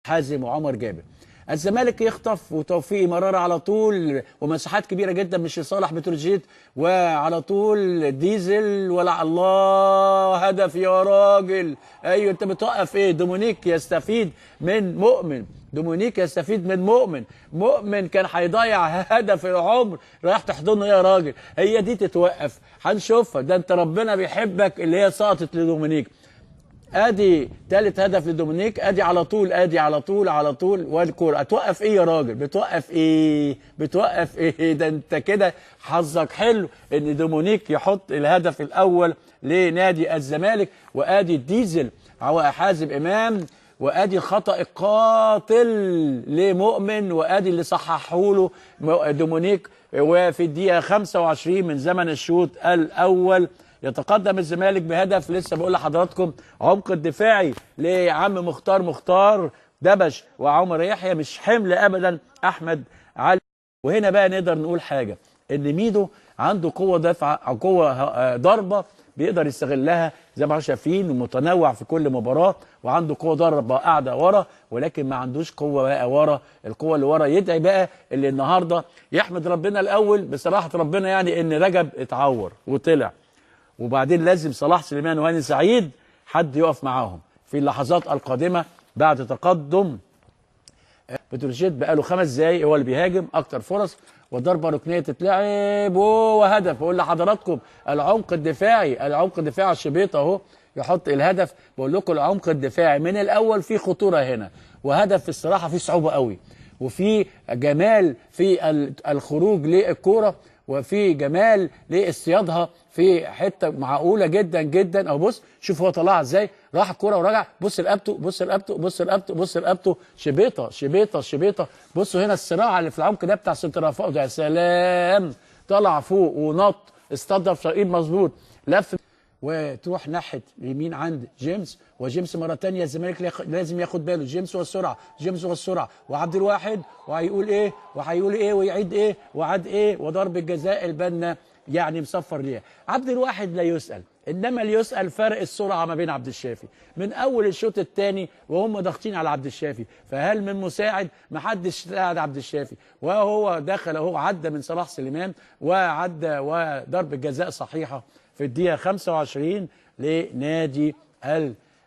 حازم وعمر جابر. الزمالك يخطف وتوفيق مرارة على طول ومساحات كبيره جدا مش لصالح بتروجيت، وعلى طول ديزل ولا الله هدف يا راجل. ايوه انت بتوقف ايه؟ دومونيك يستفيد من مؤمن، دومونيك يستفيد من مؤمن، مؤمن كان هيضيع هدف العمر رايح تحضنه يا راجل. هي دي تتوقف؟ هنشوفها. ده انت ربنا بيحبك اللي هي سقطت لدومونيك. ادي ثالث هدف لدومينيك، ادي على طول، ادي على طول على طول، وادي كوره. هتوقف ايه يا راجل؟ بتوقف ايه؟ بتوقف ايه؟ ده انت كده حظك حلو ان دومينيك يحط الهدف الاول لنادي الزمالك. وادي الديزل حازم امام، وادي الخطا القاتل لمؤمن، وادي اللي صححه له دومينيك. وفي الدقيقه 25 من زمن الشوط الاول يتقدم الزمالك بهدف. لسه بقول لحضراتكم عمق الدفاعي لعم مختار دبش وعمر يحيى، مش حمل ابدا احمد علي. وهنا بقى نقدر نقول حاجه، ان ميدو عنده قوه دفع او قوه ضربه بيقدر يستغلها زي ما احنا شايفين، ومتنوع في كل مباراه، وعنده قوه ضربه قاعده ورا، ولكن ما عندوش قوه بقى ورا. القوه اللي ورا يدعي بقى اللي النهارده يحمد ربنا الاول بصراحه ربنا، يعني ان رجب اتعور وطلع، وبعدين لازم صلاح سليمان وهاني سعيد حد يقف معاهم في اللحظات القادمه بعد تقدم بتروجيت. بقى له 5 دقايق هو اللي بيهاجم، اكتر فرص وضربه ركنيه تتلعب وهدف. بقول لحضراتكم العمق الدفاعي، العمق الدفاعي الشبيط اهو يحط الهدف. بقول لكم العمق الدفاعي من الاول في خطوره هنا، وهدف الصراحه فيه صعوبه قوي، وفي جمال في الخروج للكوره، وفي جمال لاصطيادها في حته معقوله جدا جدا. او بص شوف هو طلعها ازاي، راح الكوره وراجع، بص رقبته بص رقبته بص رقبته بص رقبته، شبيطه شبيطه شبيطه. بصوا هنا الصراع اللي في العمق ده بتاع سنترافاو ده، يا سلام، طلع فوق ونط اصطدم في ايد مظبوط، لف وتروح ناحيه اليمين عند جيمس، وجيمس مره ثانيه الزمالك لازم ياخد باله. جيمس والسرعه، جيمس والسرعه، وعبد الواحد وهيقول ايه وهيقول ايه ويعيد ايه وعاد ايه، وضرب الجزاء البنا يعني مصفر ليها. عبد الواحد لا يسال، انما اللي يسال فرق السرعه ما بين عبد الشافي من اول الشوط الثاني وهم ضاغطين على عبد الشافي. فهل من مساعد؟ ما حدش ساعد عبد الشافي، وهو دخل اهو، عدى من صلاح سليمان وعدى، وضرب الجزاء صحيحه في الدقيقه 25 لنادي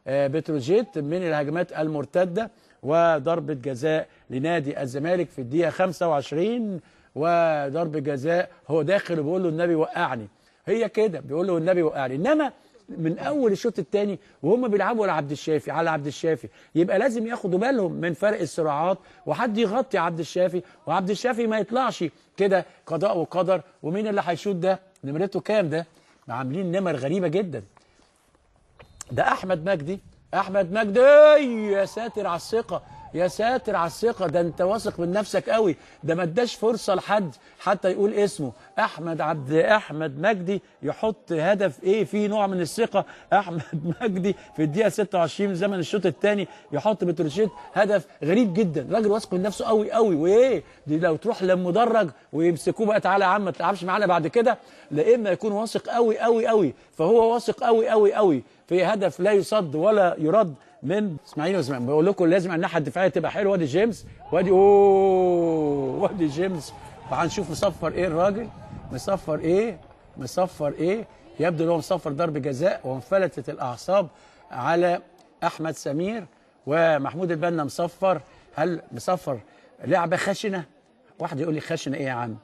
البتروجيت من الهجمات المرتده، وضربه جزاء لنادي الزمالك في الدقيقه 25. وضرب جزاء هو داخل وبيقول له النبي وقعني، هي كده بيقول له النبي وقعني. انما من اول الشوط الثاني وهم بيلعبوا على عبد الشافي، على عبد الشافي، يبقى لازم ياخدوا بالهم من فرق السرعات، وحد يغطي عبد الشافي، وعبد الشافي ما يطلعش كده قضاء وقدر. ومين اللي هيشوط ده؟ نمرته كام ده؟ عاملين نمر غريبه جدا. ده احمد مجدي، احمد مجدي، يا ساتر على الثقه، يا ساتر على الثقه، ده انت واثق من نفسك قوي، ده ما اداش فرصه لحد حتى يقول اسمه. احمد مجدي يحط هدف ايه فيه نوع من الثقه. احمد مجدي في الدقيقه 26 من زمن الشوط الثاني يحط بتروجيت هدف غريب جدا. راجل واثق من نفسه قوي قوي، وايه دي لو تروح للمدرج ويمسكوه بقى تعالى يا عم ما تلعبش معانا بعد كده، لا اما يكون واثق قوي قوي قوي. فهو واثق قوي قوي قوي في هدف لا يصد ولا يرد من اسماعيل واسماعيل. بقول لكم لازم الناحيه الدفاعيه تبقى حلوه. وادي جيمس، وادي وادي جيمس، وهنشوف مصفر ايه الراجل، مصفر ايه، مصفر ايه. يبدو ان هو مصفر ضرب جزاء، وانفلتت الاعصاب على احمد سمير. ومحمود البنا مصفر. هل مصفر لعبه خشنه؟ واحد يقول لي خشنه ايه يا عم؟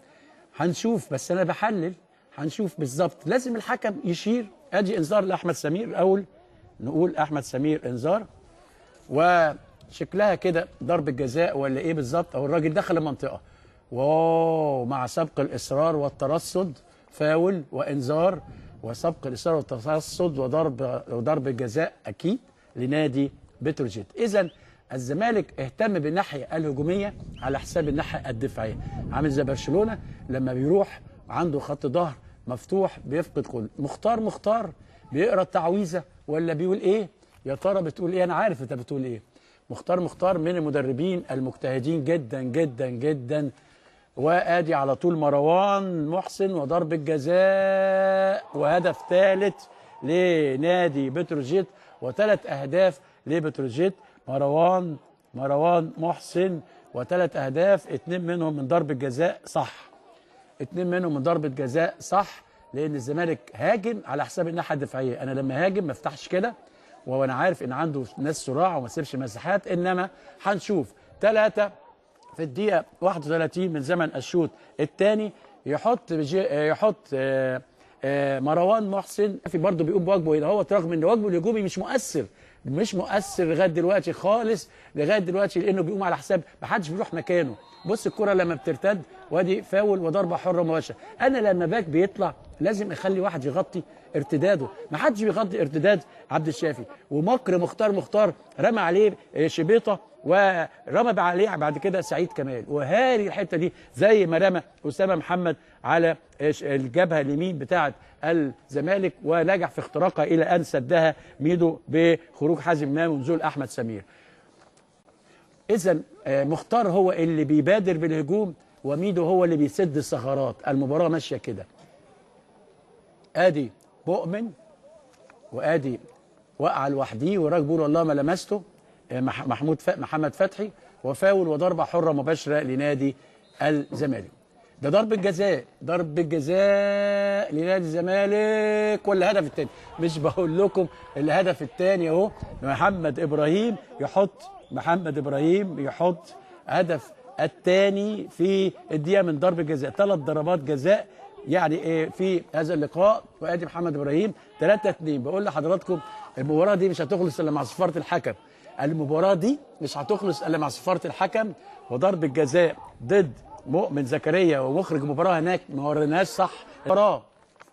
هنشوف، بس انا بحلل، هنشوف بالظبط. لازم الحكم يشير. ادي انذار لاحمد سمير الاول، نقول احمد سمير انذار، وشكلها كده ضرب الجزاء ولا ايه بالظبط؟ او الراجل دخل المنطقه، واو، مع سبق الاصرار فاول وانذار، وسبق الاصرار والترصد وضرب الجزاء اكيد لنادي بتروجيت. اذا الزمالك اهتم بالناحيه الهجوميه على حساب الناحيه الدفاعيه، عامل زي برشلونه لما بيروح عنده خط ظهر مفتوح بيفقد كل. مختار بيقرا التعويذه ولا بيقول ايه؟ يا ترى بتقول ايه؟ انا عارف انت بتقول ايه. مختار من المدربين المجتهدين جدا جدا جدا. وادي على طول مروان محسن وضرب الجزاء، وهدف ثالث لنادي بتروجيت، و3 اهداف لبتروجيت. مروان مروان محسن وثلاث اهداف، 2 منهم من ضربه جزاء صح. 2 منهم من ضربه جزاء صح، لان الزمالك هاجم على حساب الناحيه الدفاعيه. انا لما هاجم ما افتحش كده، وانا عارف ان عنده ناس صراع وما سيبش مساحات، انما هنشوف 3 في الدقيقه 31 من زمن الشوط الثاني يحط مروان محسن في برضه بيقوم بواجبه هنا، هو رغم ان واجبه الهجومي مش مؤثر لغايه دلوقتي خالص، لغايه دلوقتي، لانه بيقوم على حساب ما حدش بيروح مكانه. بص الكره لما بترتد وادي فاول وضربه حره مباشره. انا لما باك بيطلع لازم اخلي واحد يغطي ارتداده، ما حدش بيغطي ارتداد عبد الشافي. ومكر مختار رمى عليه شبيطه، ورمى عليه بعد كده سعيد كمال، وهاري الحته دي زي ما رمى اسامه محمد على الجبهه اليمين بتاعه الزمالك، ونجح في اختراقها الى ان سدها ميدو بخروج حازم امام ونزول احمد سمير. اذا مختار هو اللي بيبادر بالهجوم، وميدو هو اللي بيسد الثغرات. المباراه ماشيه كده. ادي مؤمن، وادي وقع لوحديه وراك بيقول والله ما لمسته محمد فتحي، وفاول وضربه حره مباشره لنادي الزمالك. ده ضربه جزاء لنادي الزمالك، ولا الهدف الثاني؟ مش بقول لكم الهدف الثاني اهو. محمد ابراهيم يحط هدف الثاني في الدقيقه من ضربه جزاء. 3 ضربات جزاء يعني في هذا اللقاء، وادي محمد ابراهيم 3-2. بقول لحضراتكم المباراه دي مش هتخلص الا مع صفاره الحكم. وضربه جزاء ضد مؤمن زكريا، ومخرج المباراه هناك ما وريناش صح المباراه،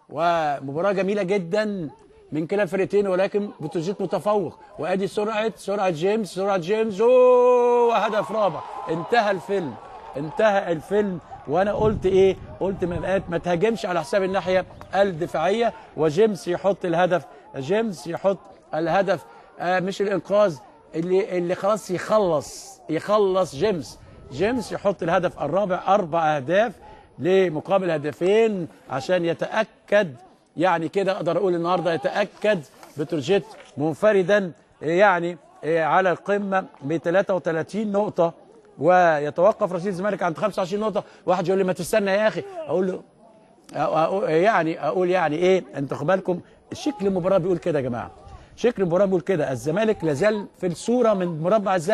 ومباراه جميله جدا من كلا الفرقتين، ولكن بتروجيت متفوق. وادي سرعه جيمس وهدف رابع. انتهى الفيلم. وانا قلت ايه؟ قلت ما تهاجمش على حساب الناحيه الدفاعيه، وجيمس يحط الهدف. مش الانقاذ اللي خلاص يخلص جيمس يحط الهدف الرابع. 4 اهداف لمقابل هدفين عشان يتاكد، يعني كده اقدر اقول النهارده يتاكد بتروجيت منفردا يعني على القمه ب 33 نقطه، ويتوقف رصيد الزمالك عند 25 نقطه. واحد يقول لي ما تستنى يا اخي، اقول له يعني ايه؟ انتوا خدوا بالكم شكل المباراه بيقول كده يا جماعه، الزمالك لازال في الصوره من مربع الذهبي.